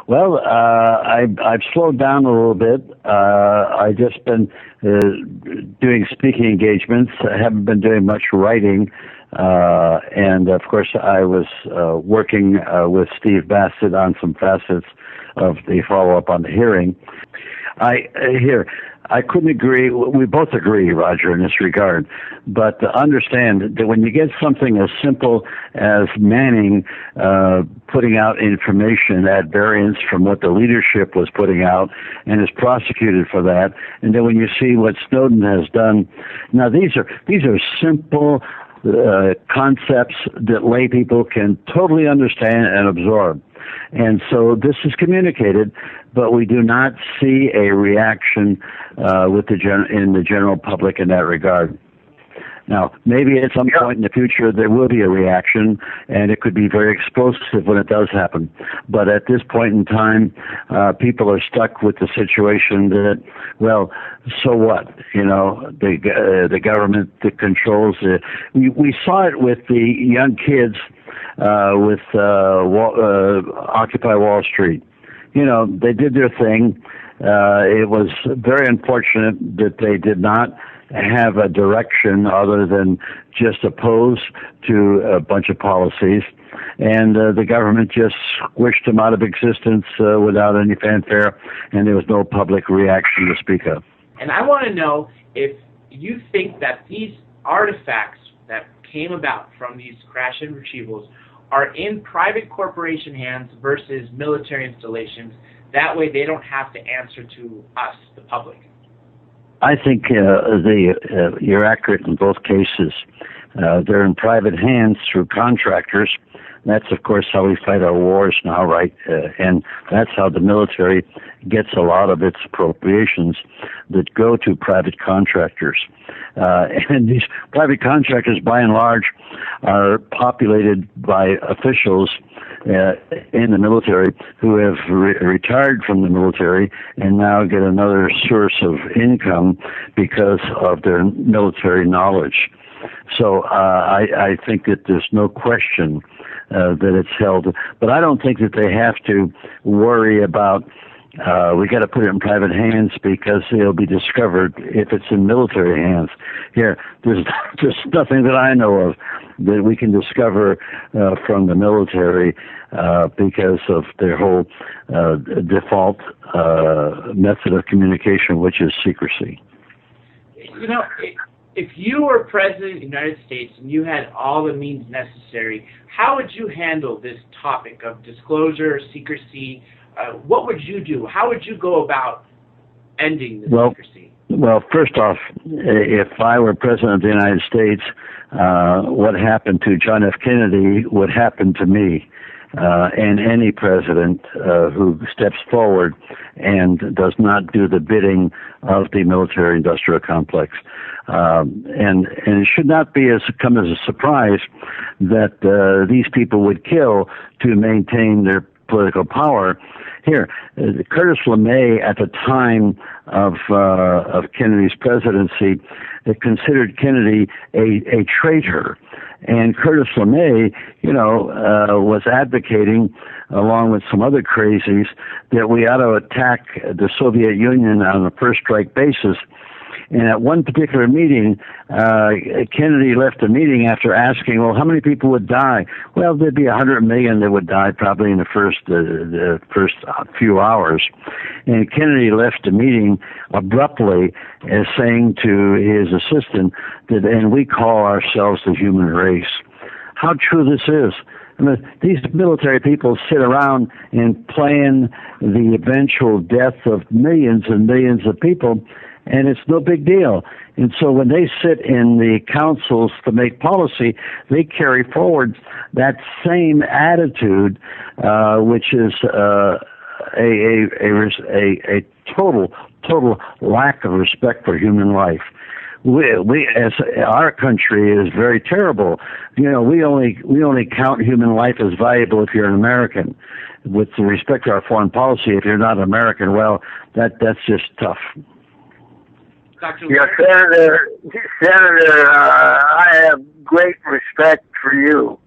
Well, I've slowed down a little bit. I've just been doing speaking engagements. I haven't been doing much writing. And of course, I was working with Steve Bassett on some facets of the follow-up on the hearing. I couldn't agree. We both agree, Roger, in this regard. But understand that when you get something as simple as Manning putting out information at variance from what the leadership was putting out and is prosecuted for that, and then when you see what Snowden has done, now these are simple concepts that lay people can totally understand and absorb. And so this is communicated, but we do not see a reaction in the general public in that regard. Now, maybe at some point in the future there will be a reaction, and it could be very explosive when it does happen. But at this point in time, people are stuck with the situation that, well, so what? You know, the government that controls it. We saw it with the young kids with Occupy Wall Street. You know, they did their thing. It was very unfortunate that they did not have a direction other than just oppose to a bunch of policies, and the government just squished them out of existence without any fanfare, and there was no public reaction to speak of. And I want to know if you think that these artifacts that came about from these crash and retrievals are in private corporation hands versus military installations. That way they don't have to answer to us, the public. I think you're accurate in both cases. They're in private hands through contractors. That's, of course, how we fight our wars now, right? And that's how the military gets a lot of its appropriations that go to private contractors. And these private contractors, by and large, are populated by officials in the military who have retired from the military and now get another source of income because of their military knowledge. So I think that there's no question that it's held. But I don't think that they have to worry about we got to put it in private hands because it'll be discovered if it's in military hands. Here, there's nothing that I know of that we can discover from the military because of their whole default method of communication, which is secrecy. You know, if you were president of the United States and you had all the means necessary, how would you handle this topic of disclosure, secrecy? What would you do? How would you go about ending this secrecy? Well, first off, if I were president of the United States, what happened to John F. Kennedy would happen to me. And any president who steps forward and does not do the bidding of the military-industrial complex. And it should not come as a surprise that these people would kill to maintain their political power. Here, Curtis LeMay, at the time of Kennedy's presidency, considered Kennedy a traitor. And Curtis LeMay, was advocating, along with some other crazies, that we ought to attack the Soviet Union on a first strike basis. And at one particular meeting, Kennedy left the meeting after asking, well, how many people would die? Well, there'd be 100 million that would die probably in the first few hours. And Kennedy left the meeting abruptly as saying to his assistant that, and we call ourselves the human race. How true this is. I mean, these military people sit around and plan the eventual death of millions and millions of people, and it's no big deal. And so when they sit in the councils to make policy, they carry forward that same attitude, which is a total lack of respect for human life. We as our country is very terrible. We only count human life as valuable if you're an American. With respect to our foreign policy, if you're not American, well, that's just tough. Yes, Senator, I have great respect for you.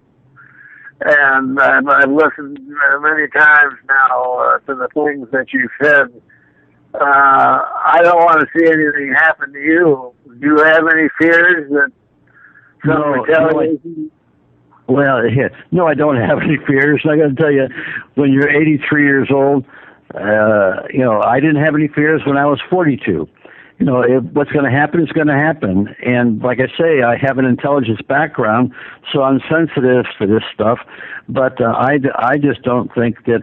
and I've listened many times now to the things that you've said. I don't want to see anything happen to you. Do you have any fears that some retaliation? No, I don't have any fears. I got to tell you, when you're 83 years old, I didn't have any fears when I was 42. What's going to happen is going to happen. And like I say, I have an intelligence background, so I'm sensitive to this stuff. But I just don't think that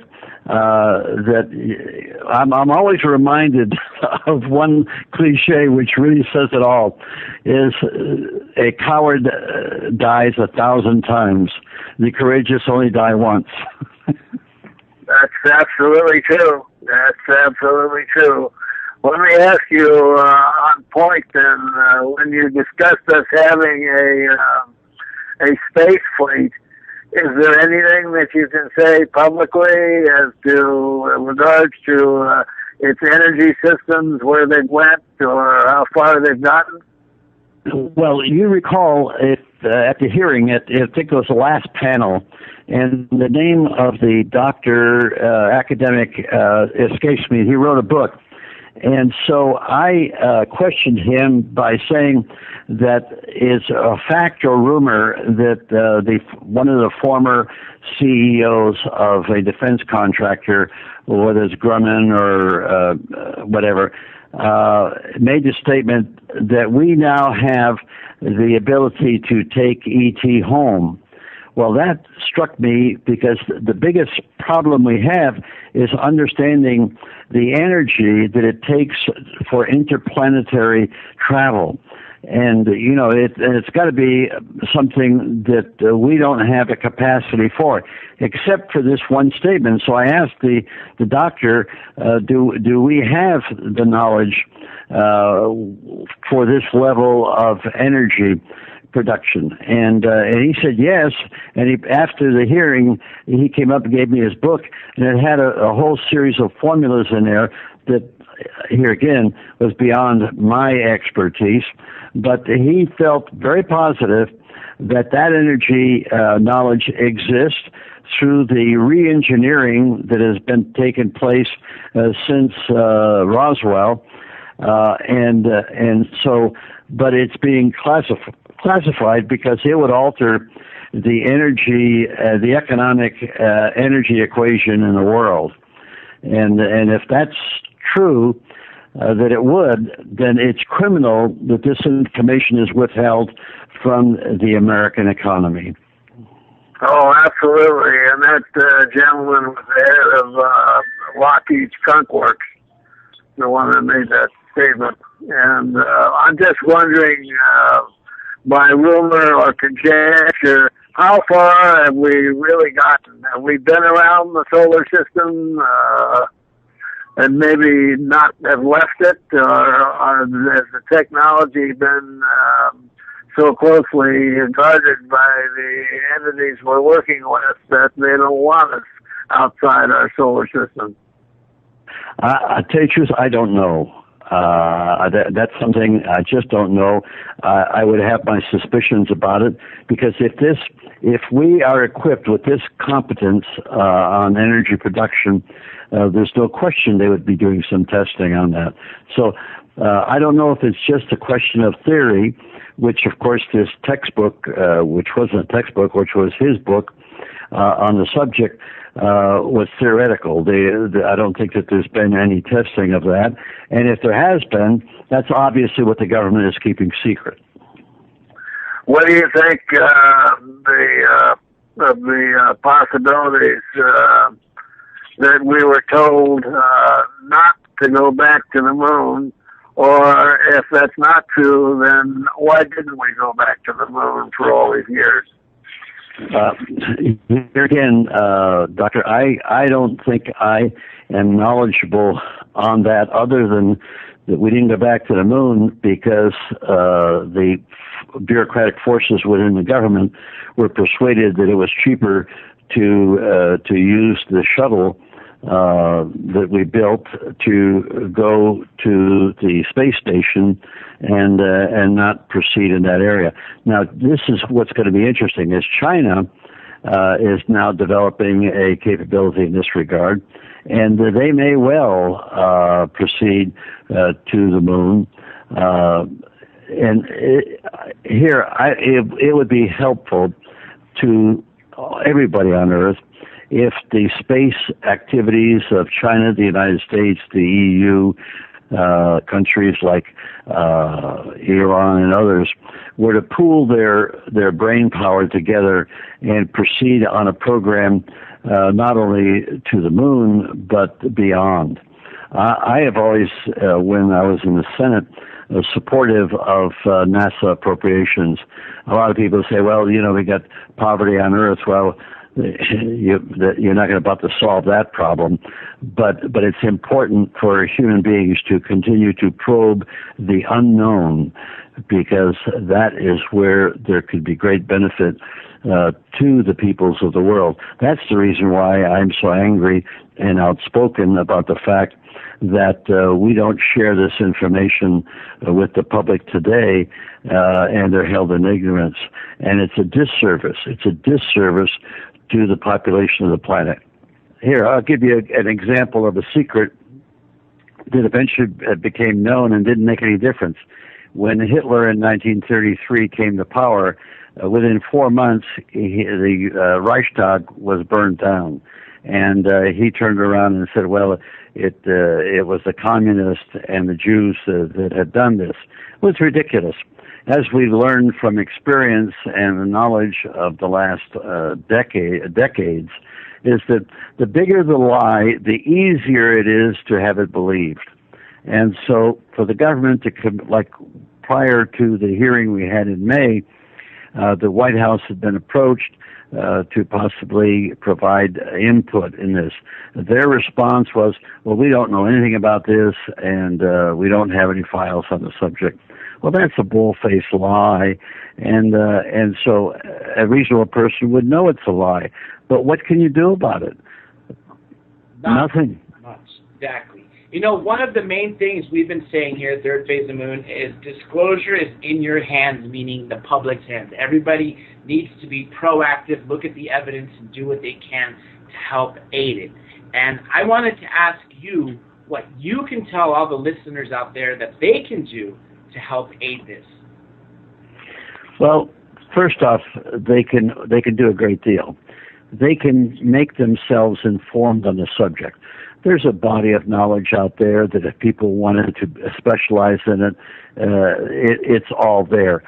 I'm always reminded of one cliche which really says it all: is a coward dies 1,000 times. The courageous only die once. That's absolutely true. That's absolutely true. Let me ask you on point then, when you discussed us having a space fleet, is there anything that you can say publicly as to in regards to its energy systems, where they went or how far they've gotten? Well, you recall at the hearing, I think it was the last panel, and the name of the doctor, academic, escapes me. He wrote a book. And so I questioned him by saying that it's a fact or rumor that one of the former CEOs of a defense contractor, whether it's Grumman or whatever, made the statement that we now have the ability to take ET home. Well, that struck me because the biggest problem we have is understanding the energy that it takes for interplanetary travel. And, it's got to be something that we don't have a capacity for, except for this one statement. So I asked the doctor, do we have the knowledge for this level of energy production? And he said yes. And after the hearing, he came up and gave me his book, and it had a whole series of formulas in there that, here again, was beyond my expertise. But he felt very positive that energy knowledge exists through the re-engineering that has been taking place since Roswell, and so, but it's being classified because it would alter the energy, the economic energy equation in the world, and if that's true, that it would, then it's criminal that this information is withheld from the American economy. Oh, absolutely. And that gentleman was the head of Lockheed Skunk Works, the one that made that statement. And I'm just wondering, by rumor or conjecture, how far have we really gotten? Have we been around the solar system and maybe not have left it, or has the technology been so closely guarded by the entities we're working with that they don't want us outside our solar system? I tell you the truth, I don't know. That's something I just don't know. I would have my suspicions about it, because if we are equipped with this competence on energy production, there's no question they would be doing some testing on that. So I don't know if it's just a question of theory, which of course this textbook, which wasn't a textbook, which was his book on the subject, was theoretical. I don't think that there's been any testing of that. And if there has been, that's obviously what the government is keeping secret. What do you think of the possibilities that we were told not to go back to the moon? Or if that's not true, then why didn't we go back to the moon for all these years? Here again, Doctor, I don't think I am knowledgeable on that, other than that we didn't go back to the moon because the bureaucratic forces within the government were persuaded that it was cheaper to use the shuttle that we built to go to the space station and not proceed in that area. Now, this is what's going to be interesting: is China is now developing a capability in this regard, and they may well proceed to the moon. It would be helpful to everybody on Earth if the space activities of China, the United States, the EU, countries like Iran and others were to pool their brain power together and proceed on a program not only to the moon but beyond. I have always, when I was in the Senate, supportive of NASA appropriations. A lot of people say, well, we got poverty on Earth. Well, you're not going to solve that problem, but it's important for human beings to continue to probe the unknown, because that is where there could be great benefit to the peoples of the world. That's the reason why I'm so angry and outspoken about the fact that we don't share this information with the public today, and they're held in ignorance. And it's a disservice. It's a disservice to the population of the planet. Here, I'll give you an example of a secret that eventually became known and didn't make any difference. When Hitler in 1933 came to power, within 4 months, the Reichstag was burned down. And he turned around and said, well, it was the communists and the Jews that had done this. It was ridiculous. As we learned from experience and the knowledge of the last decades, is that the bigger the lie, the easier it is to have it believed. And so for the government to like prior to the hearing we had in May, the White House had been approached to possibly provide input in this. Their response was, well, we don't know anything about this, and we don't have any files on the subject. Well, that's a bull-faced lie, and so a reasonable person would know it's a lie. But what can you do about it? Nothing. Much. Exactly. One of the main things we've been saying here at Third Phase of the Moon is disclosure is in your hands, meaning the public's hands. Everybody needs to be proactive, look at the evidence, and do what they can to help aid it. And I wanted to ask you what you can tell all the listeners out there that they can do to help aid this. Well, first off, they can do a great deal. They can make themselves informed on the subject. There's a body of knowledge out there that if people wanted to specialize in it, it's all there.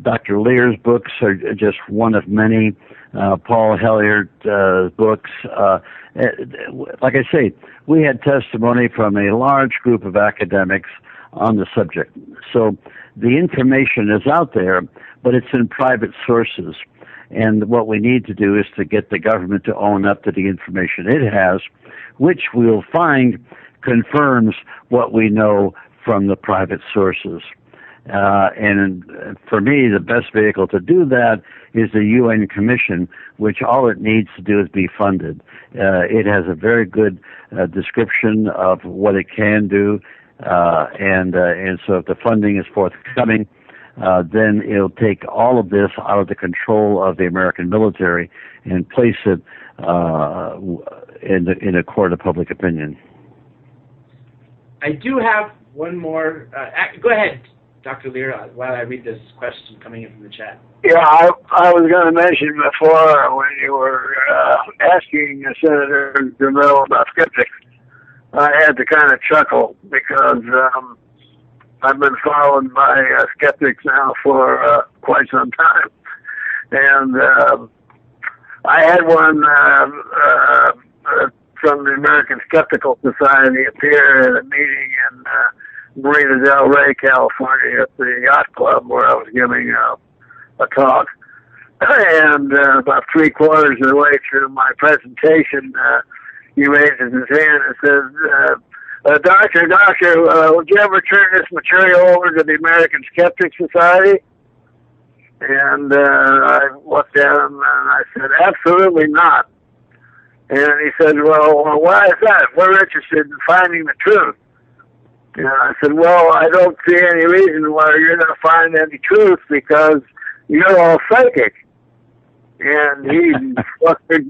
Dr. Lear's books are just one of many. Paul Hellier's books. Like I say, we had testimony from a large group of academics on the subject. So the information is out there, but it's in private sources. And what we need to do is to get the government to own up to the information it has, which we'll find confirms what we know from the private sources. And for me, the best vehicle to do that is the UN Commission, which all it needs to do is be funded. It has a very good description of what it can do, and so if the funding is forthcoming, then it'll take all of this out of the control of the American military and place it in a court of public opinion. I do have one more. Go ahead, Dr. Lear, while I read this question coming in from the chat. Yeah, I was going to mention before when you were asking Senator DeMille about skeptics, I had to kind of chuckle because I've been followed by skeptics now for quite some time. And I had one from the American Skeptical Society appear at a meeting in Marina del Rey, California at the Yacht Club where I was giving a talk. And about 3/4 of the way through my presentation, he raises his hand and says, Doctor, would you ever turn this material over to the American Skeptic Society? And I looked at him and I said, absolutely not. And he said, well, why is that? We're interested in finding the truth. And I said, well, I don't see any reason why you're going to find any truth because you're all psychic. And he blustered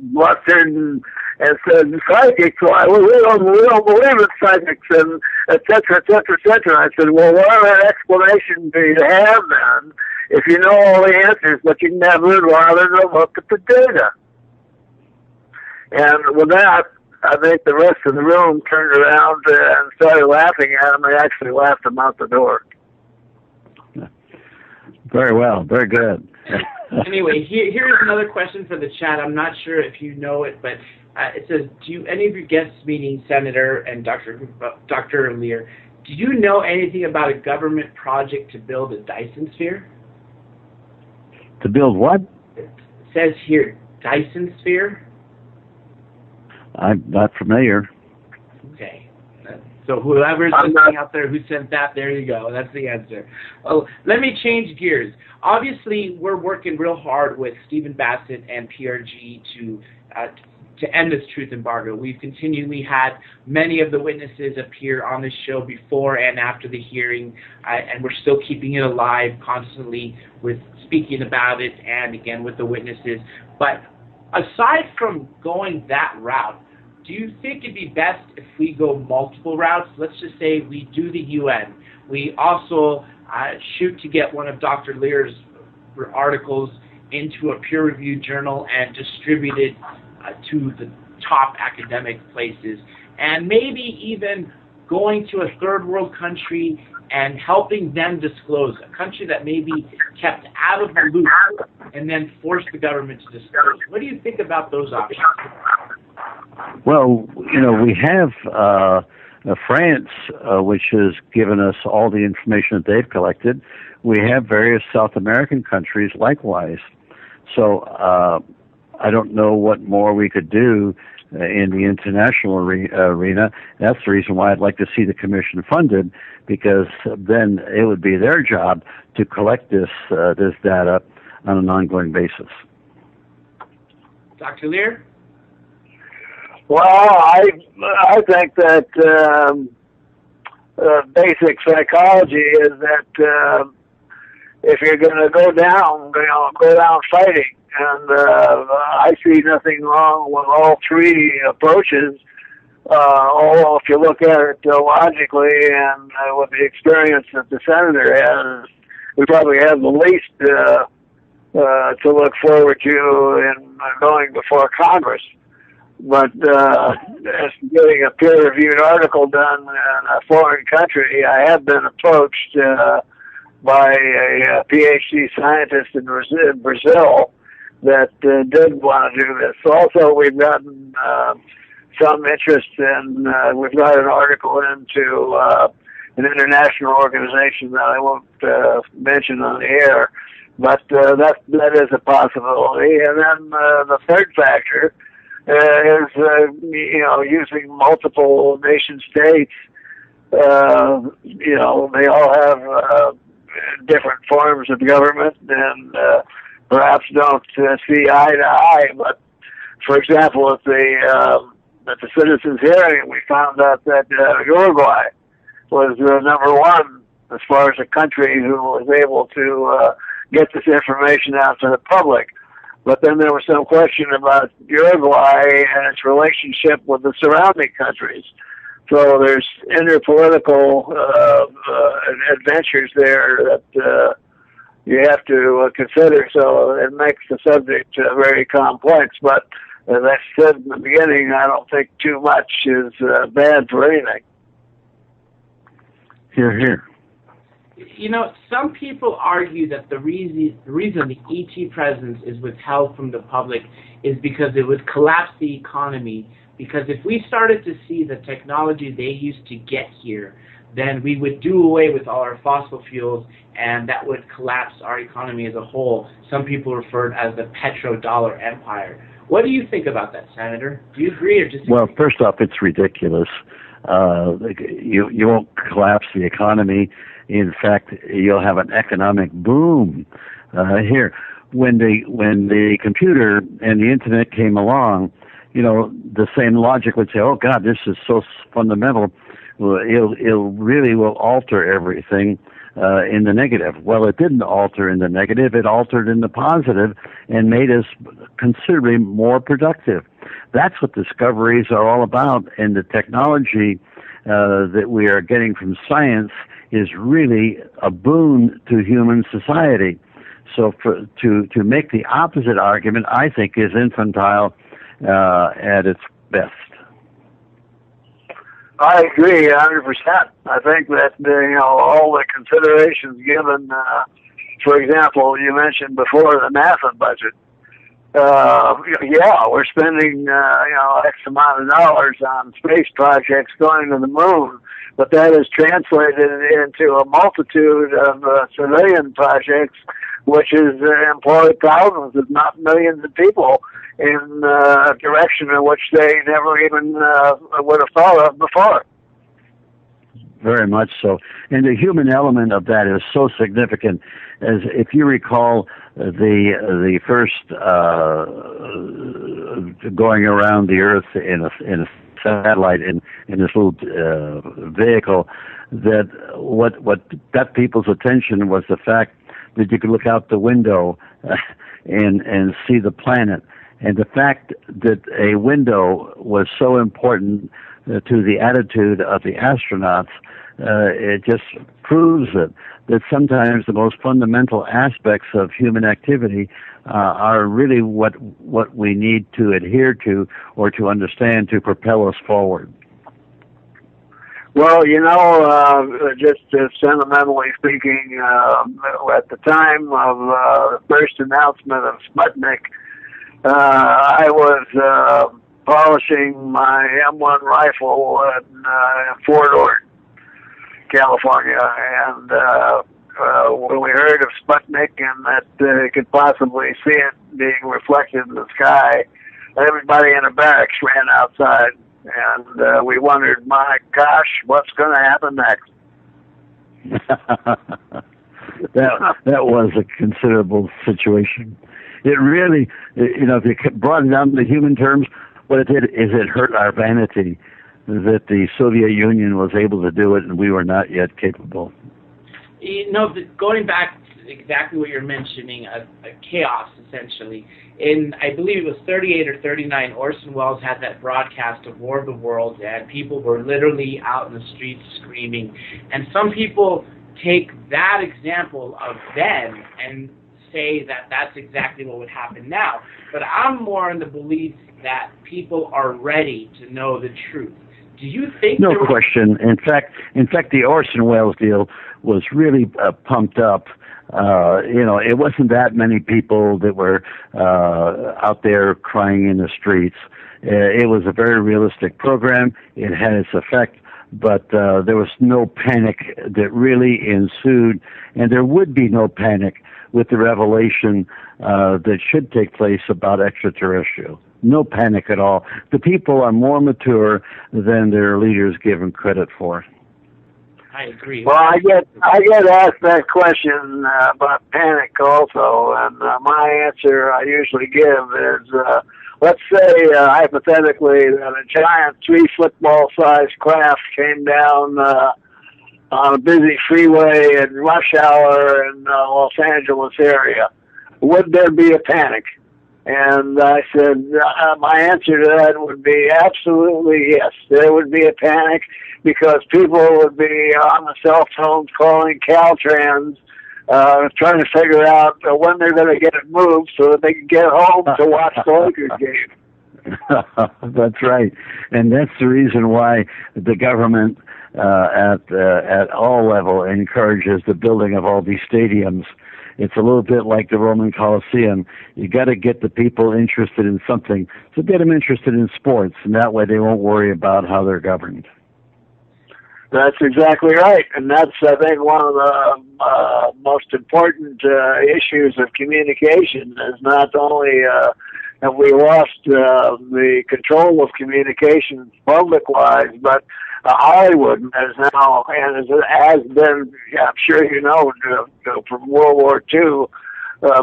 and said, psychics, well, we don't believe in psychics, and et cetera, et cetera, et cetera. I said, well, what other explanation do you have then if you know all the answers, but you never bothered to look at the data? And with that, I think the rest of the room turned around and started laughing at him. They actually laughed him out the door. Very well, very good. Anyway, here's another question for the chat. I'm not sure if you know it, but it says, do any of your guests, meaning Senator and Dr. Lear, do you know anything about a government project to build a Dyson sphere? To build what? It says here, Dyson sphere. I'm not familiar. Okay. So whoever's listening out there who sent that, there you go. That's the answer. Well, let me change gears. Obviously, we're working real hard with Stephen Bassett and PRG to end this truth embargo. We've continually had many of the witnesses appear on this show before and after the hearing, and we're still keeping it alive constantly with speaking about it and, again, with the witnesses. But aside from going that route, do you think it'd be best if we go multiple routes? Let's just say we do the UN. We also shoot to get one of Dr. Lear's articles into a peer-reviewed journal and distribute it to the top academic places. And maybe even going to a third world country and helping them disclose, a country that may be kept out of the loop and then force the government to disclose. What do you think about those options? Well, we have France, which has given us all the information that they've collected. We have various South American countries likewise. So I don't know what more we could do in the international arena. That's the reason why I'd like to see the commission funded, because then it would be their job to collect this data on an ongoing basis. Dr. Lear? Well, I think that basic psychology is that if you're going to go down fighting, and I see nothing wrong with all three approaches. Although if you look at it logically and with the experience that the senator has, we probably have the least to look forward to in going before Congress. But as getting a peer-reviewed article done in a foreign country, I have been approached by a PhD scientist in Brazil that did want to do this. Also, we've gotten some interest in, we've got an article into an international organization that I won't mention on the air, but that is a possibility. And then the third factor is, using multiple nation states. They all have different forms of government and perhaps don't see eye to eye. But, for example, at the citizens' hearing, we found out that Uruguay was number one as far as a country who was able to get this information out to the public. But then there was some question about Uruguay and its relationship with the surrounding countries. So there's interpolitical adventures there that you have to consider. So it makes the subject very complex. But as I said in the beginning, I don't think too much is bad for anything. Hear, hear. Some people argue that the reason the ET presence is withheld from the public is because it would collapse the economy. Because if we started to see the technology they used to get here, then we would do away with all our fossil fuels, and that would collapse our economy as a whole. Some people refer to it as the petrodollar empire. What do you think about that, Senator? Do you agree or disagree? Well, first off, it's ridiculous. You won't collapse the economy. In fact, you'll have an economic boom here. When the computer and the internet came along, the same logic would say, "Oh God, this is so fundamental. Well, it really will alter everything." in the negative. Well, it didn't alter in the negative. It altered in the positive and made us considerably more productive. That's what discoveries are all about, and the technology that we are getting from science is really a boon to human society. So to make the opposite argument, I think, is infantile at its best. I agree 100%. I think that all the considerations given, for example, you mentioned before the NASA budget. Yeah, we're spending X amount of dollars on space projects going to the moon, but that is translated into a multitude of civilian projects, which is employed thousands, if not millions, of people in a direction in which they never even would have thought of before. Very much so. And the human element of that is so significant. As if you recall, the first going around the Earth in a satellite in this little vehicle, that what got people's attention was the fact that you could look out the window and see the planet. And the fact that a window was so important to the attitude of the astronauts, it just proves that sometimes the most fundamental aspects of human activity are really what we need to adhere to or to understand to propel us forward. Well, just sentimentally speaking, at the time of the first announcement of Sputnik, I was polishing my M1 rifle in Fort Ord, California, and when we heard of Sputnik and that you could possibly see it being reflected in the sky, everybody in the barracks ran outside, and we wondered, my gosh, what's going to happen next? that was a considerable situation. It really, if you brought it down to human terms, what it did is it hurt our vanity that the Soviet Union was able to do it and we were not yet capable. Going back to exactly what you're mentioning, a chaos, essentially. In, I believe it was 38 or 39, Orson Welles had that broadcast of War of the Worlds, and people were literally out in the streets screaming. And some people take that example of then and say that that's exactly what would happen now. But I'm more in the belief that people are ready to know the truth. Do you think? No question. In fact, the Orson Welles deal was really pumped up. It wasn't that many people that were out there crying in the streets. It was a very realistic program. It had its effect, but there was no panic that really ensued, and there would be no panic with the revelation that should take place about extraterrestrial. No panic at all. The people are more mature than their leaders give them credit for. I agree. Well, I get asked that question about panic also, and my answer I usually give is, let's say hypothetically that a giant 3-football-sized craft came down on a busy freeway in rush hour in Los Angeles area. Would there be a panic? And I said, my answer to that would be absolutely yes. There would be a panic because people would be on the cell phones calling Caltrans, trying to figure out when they're going to get it moved so that they can get home to watch the Lakers game. That's right. And that's the reason why the government at all level encourages the building of all these stadiums. It's a little bit like the Roman Colosseum. You got to get the people interested in something, so get them interested in sports, and that way they won't worry about how they're governed. That's exactly right, and that's, I think, one of the most important issues of communication is not only have we lost the control of communications public-wise, but Hollywood has now, and has been, I'm sure you know, from World War II,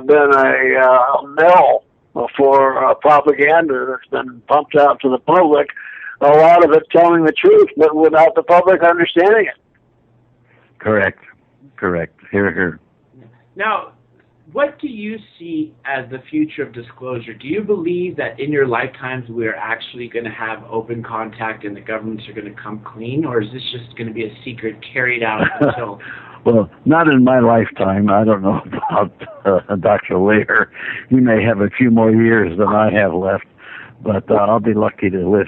been a mill for propaganda that's been pumped out to the public, a lot of it telling the truth, but without the public understanding it. Correct. Correct. Here, here. Now, what do you see as the future of disclosure? Do you believe that in your lifetimes we're actually going to have open contact and the governments are going to come clean, or is this just going to be a secret carried out until... Well, not in my lifetime. I don't know about Dr. Lear. He may have a few more years than I have left, but I'll be lucky to live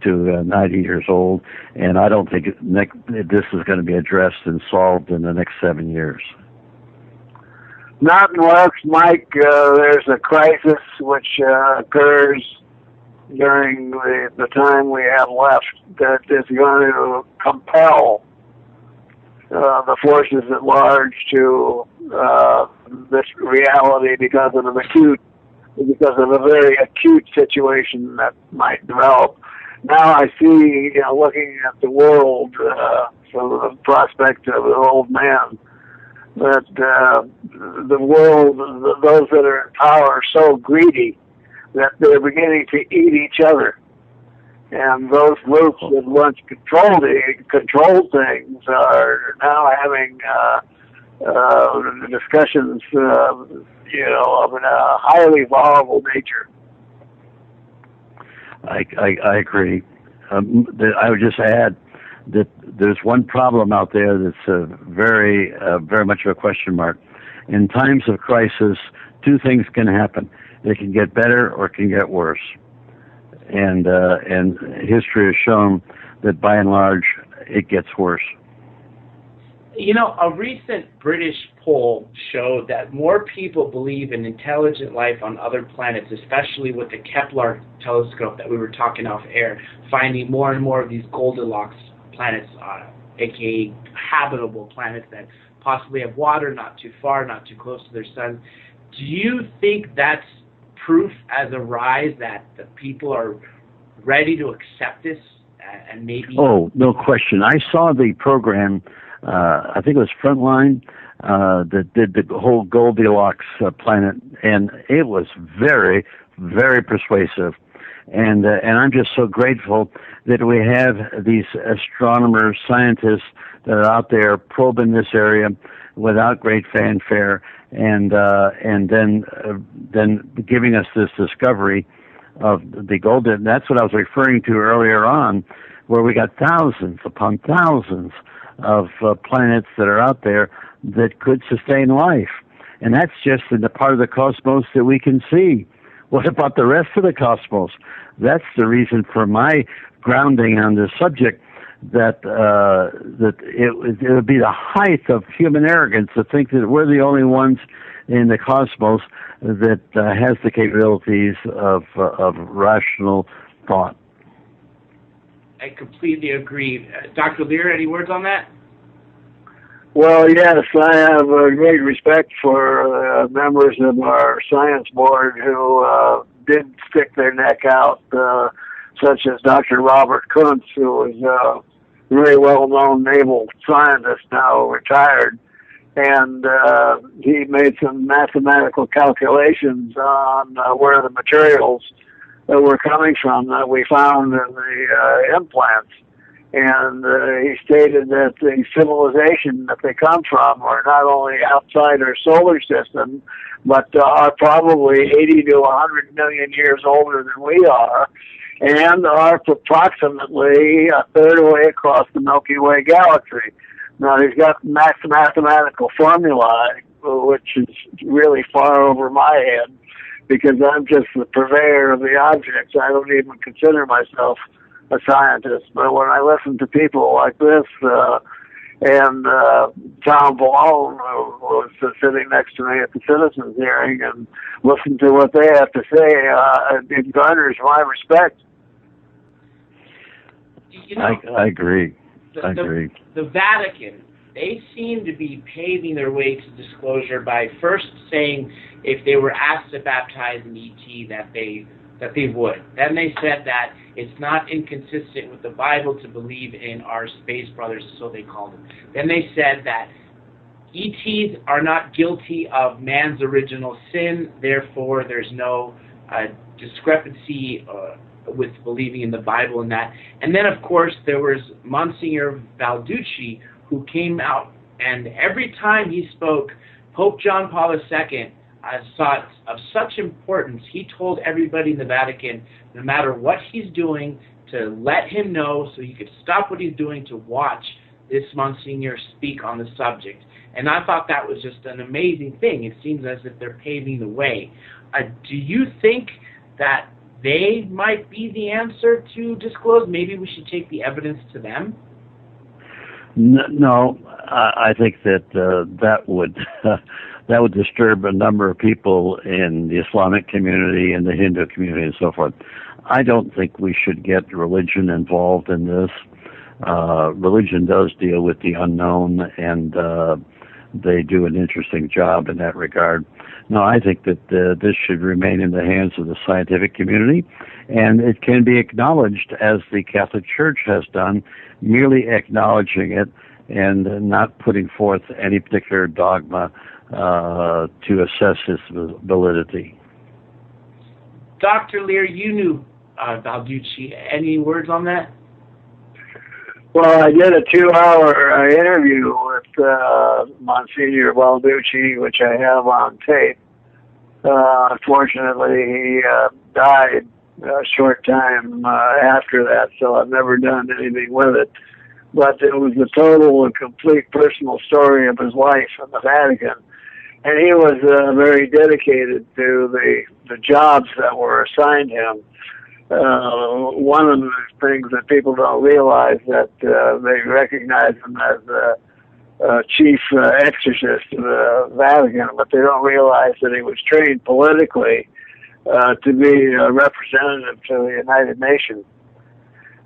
to 90 years old, and I don't think this is going to be addressed and solved in the next 7 years. Not unless, Mike, there's a crisis which occurs during the time we have left that is going to compel the forces at large to this reality because of a very acute situation that might develop. Now I see, looking at the world from the prospect of an old man, that the world, those that are in power, are so greedy that they're beginning to eat each other. And those groups that once controlled things are now having discussions, of a highly volatile nature. I agree. I would just add that there's one problem out there that's very much of a question mark. In times of crisis, two things can happen. It can get better or it can get worse. And history has shown that by and large, it gets worse. A recent British poll showed that more people believe in intelligent life on other planets, especially with the Kepler telescope that we were talking off air, finding more and more of these Goldilocks planets, aka habitable planets that possibly have water, not too far, not too close to their sun. Do you think that's proof as a rise that the people are ready to accept this and maybe... Oh, no question. I saw the program, I think it was Frontline, that did the whole Goldilocks planet, and it was very, very persuasive. And I'm just so grateful that we have these astronomers, scientists that are out there probing this area without great fanfare, and then giving us this discovery of the golden. That's what I was referring to earlier on, where we got thousands upon thousands of planets that are out there that could sustain life, and that's just in the part of the cosmos that we can see. What about the rest of the cosmos? That's the reason for my grounding on this subject, that it would be the height of human arrogance to think that we're the only ones in the cosmos that has the capabilities of rational thought. I completely agree. Dr. Lear, any words on that? Well, yes, I have great respect for members of our science board who did stick their neck out, such as Dr. Robert Kuntz, who was a very well-known naval scientist, now retired, and he made some mathematical calculations on where the materials were coming from that we found in the implants. And he stated that the civilization that they come from are not only outside our solar system, but are probably 80 to 100 million years older than we are, and are approximately a third away across the Milky Way galaxy. Now, he's got mathematical formulae, which is really far over my head, because I'm just the purveyor of the objects. I don't even consider myself a scientist. But when I listen to people like this, and Tom Ballone, who was sitting next to me at the citizens hearing, and listen to what they have to say, it garners my respect. I agree. The Vatican, they seem to be paving their way to disclosure by first saying if they were asked to baptize an ET that they would. Then they said that it's not inconsistent with the Bible to believe in our space brothers, so they called them. Then they said that ETs are not guilty of man's original sin, therefore there's no discrepancy with believing in the Bible and that. And then, of course, there was Monsignor Balducci, who came out And every time he spoke, Pope John Paul II thought of such importance. He told everybody in the Vatican, no matter what he's doing, to let him know so he could stop what he's doing to watch this Monsignor speak on the subject. And I thought that was just an amazing thing. It seems as if they're paving the way. Do you think that they might be the answer to disclose? Maybe we should take the evidence to them? No, I think that that would that would disturb a number of people in the Islamic community and the Hindu community and so forth. I don't think we should get religion involved in this. Religion does deal with the unknown, and they do an interesting job in that regard. No, I think that this should remain in the hands of the scientific community, and it can be acknowledged as the Catholic Church has done, merely acknowledging it and not putting forth any particular dogma to assess its validity. Dr. Lear, you knew Balducci. Any words on that? Well, I did a 2-hour interview with Monsignor Balducci, which I have on tape. Unfortunately, he died a short time after that, so I've never done anything with it. But it was a total and complete personal story of his life in the Vatican. And he was very dedicated to the jobs that were assigned him. One of the things that people don't realize that they recognize him as the chief exorcist of the Vatican, but they don't realize that he was trained politically to be a representative to the United Nations.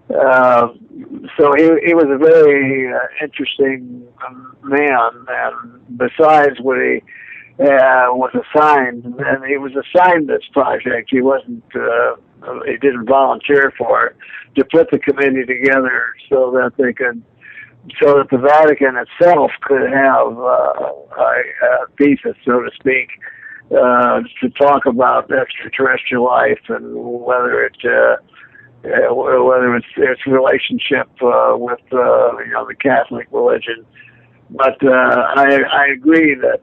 So he was a very interesting man, and besides what he was assigned, and he was assigned this project, he wasn't he didn't volunteer for it, to put the committee together so that they could, so that the Vatican itself could have a thesis, so to speak, to talk about extraterrestrial life and whether it's its relationship with the Catholic religion. But I agree that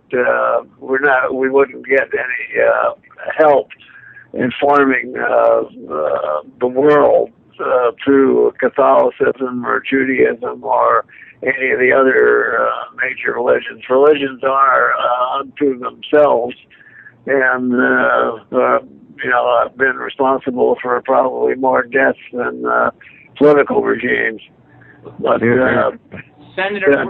we wouldn't get any help informing the world through Catholicism or Judaism or any of the other major religions. Religions are unto themselves, and I've been responsible for probably more deaths than political regimes. But Senator,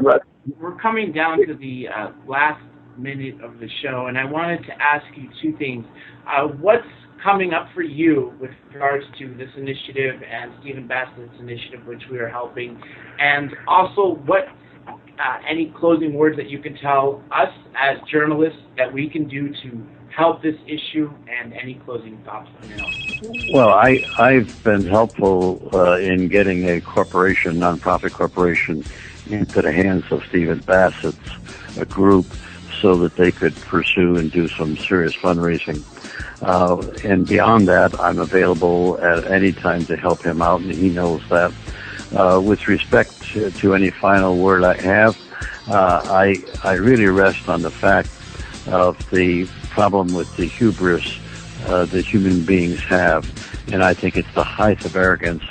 we're coming down to the last minute of the show, and I wanted to ask you two things. What's coming up for you with regards to this initiative and Stephen Bassett's initiative, which we are helping, and also what any closing words that you can tell us as journalists that we can do to help this issue, and any closing thoughts from you? Well, I've been helpful in getting a corporation, nonprofit corporation, into the hands of Stephen Bassett's group so that they could pursue and do some serious fundraising. And beyond that, I'm available at any time to help him out, and he knows that. With respect to any final word I have, I really rest on the fact of the problem with the hubris that human beings have, and I think it's the height of arrogance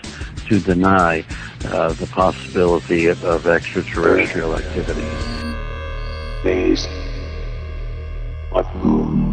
to deny the possibility of extraterrestrial activity. Based on whom?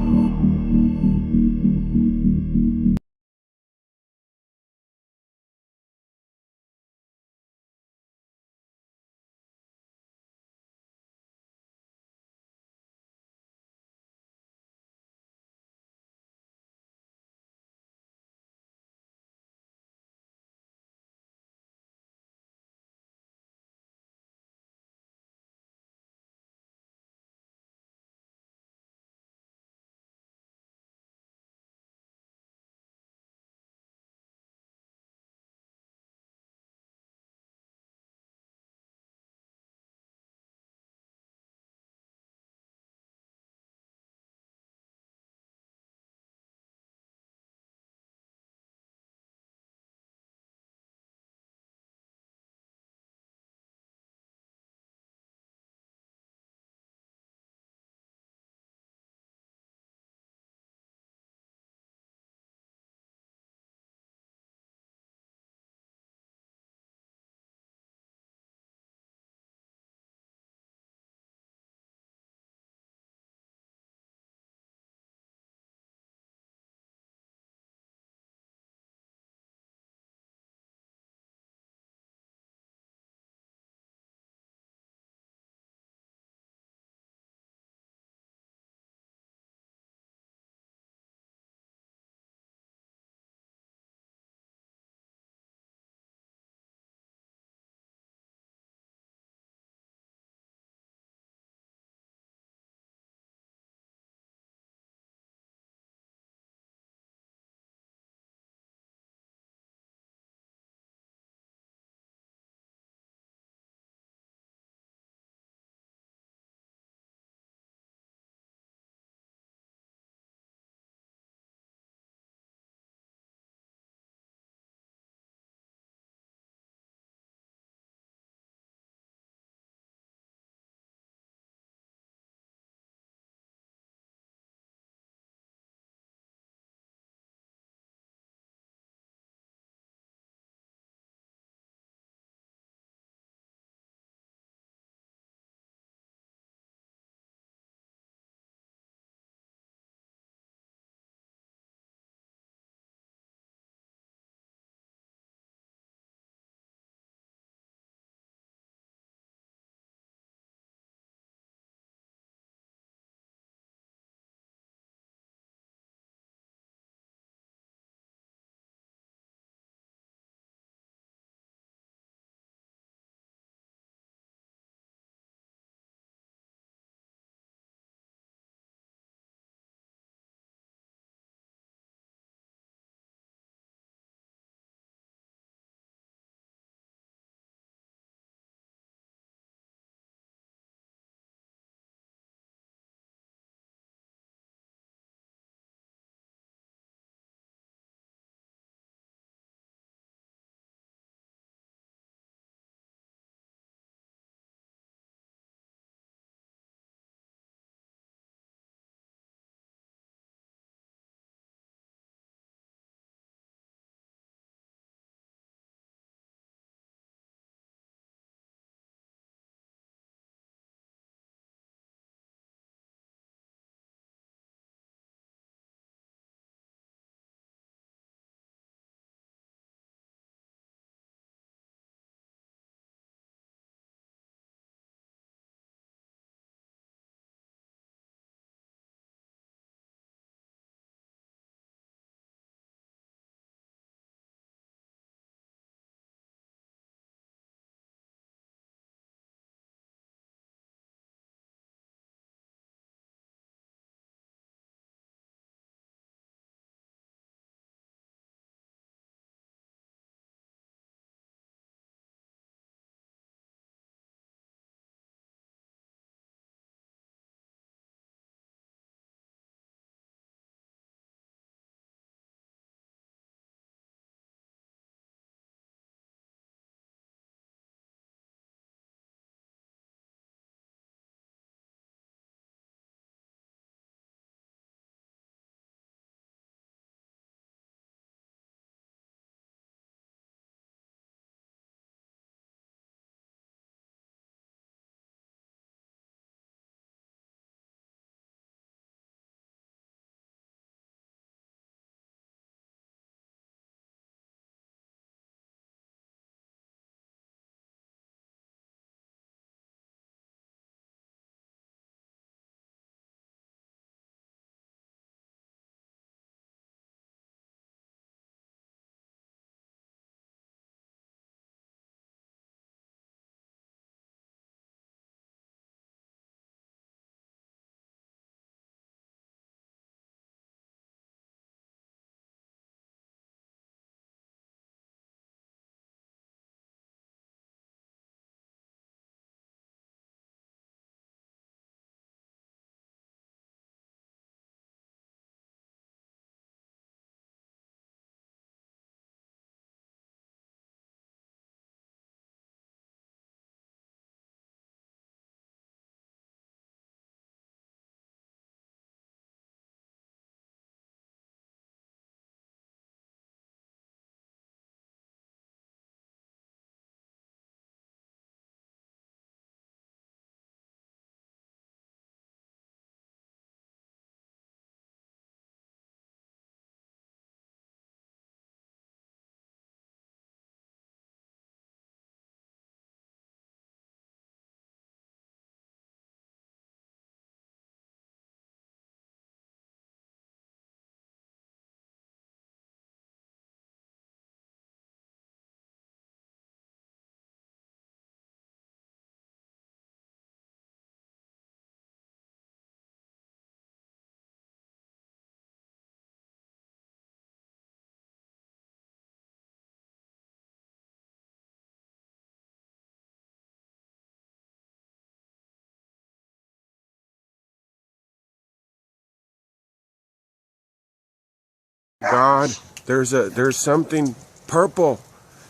God, there's something purple.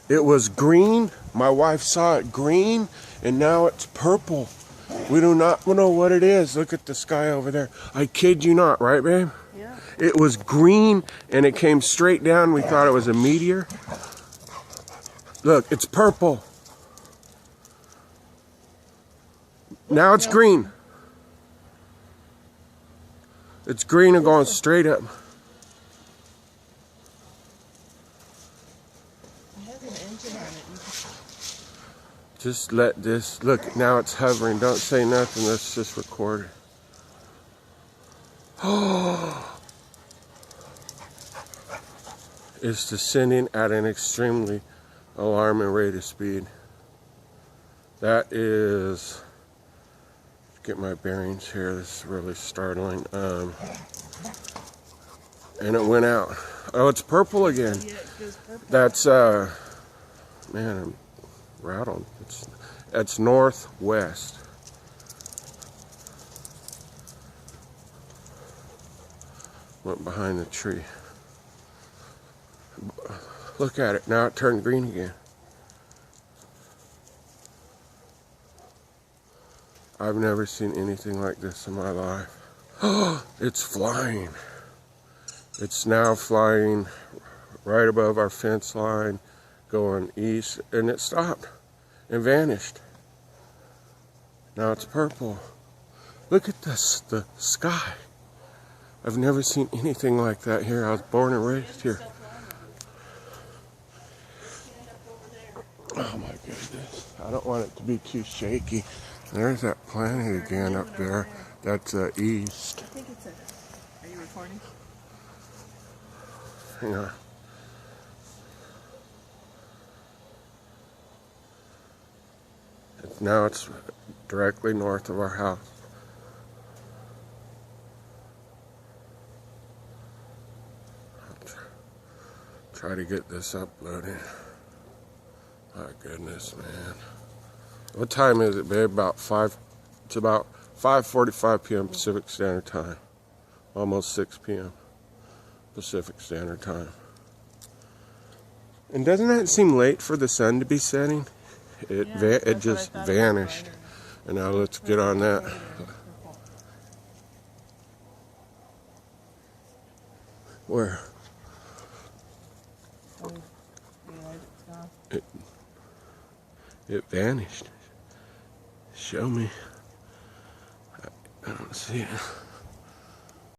It was green. My wife saw it green, and now it's purple. We do not know what it is. Look at the sky over there. I kid you not, right, babe? Yeah. It was green, and it came straight down. We thought it was a meteor. Look, it's purple. Now it's green. It's green and going straight up. Just let this, look, now it's hovering. Don't say nothing, let's just record it. Oh! It's descending at an extremely alarming rate of speed. That is, get my bearings here, this is really startling. And it went out. Oh, it's purple again. Yeah, it goes purple. That's, man, I'm rattled. It's northwest. Went behind the tree. Look at it. Now it turned green again. I've never seen anything like this in my life. Oh, it's flying. It's now flying right above our fence line, going east, and it stopped and vanished. Now it's purple. Look at this, the sky. I've never seen anything like that here. I was born and raised here. Oh my goodness. I don't want it to be too shaky. There's that planet again up there. That's east. I think it's a... Are you recording? Hang on. Now it's directly north of our house. Try to get this uploaded. My goodness, man. What time is it, babe? About 5. It's about 5:45 p.m. Pacific Standard Time. Almost 6 p.m. Pacific Standard Time. And doesn't that seem late for the sun to be setting? It just vanished. And now let's get on that. Where? It vanished. Show me. I don't see it.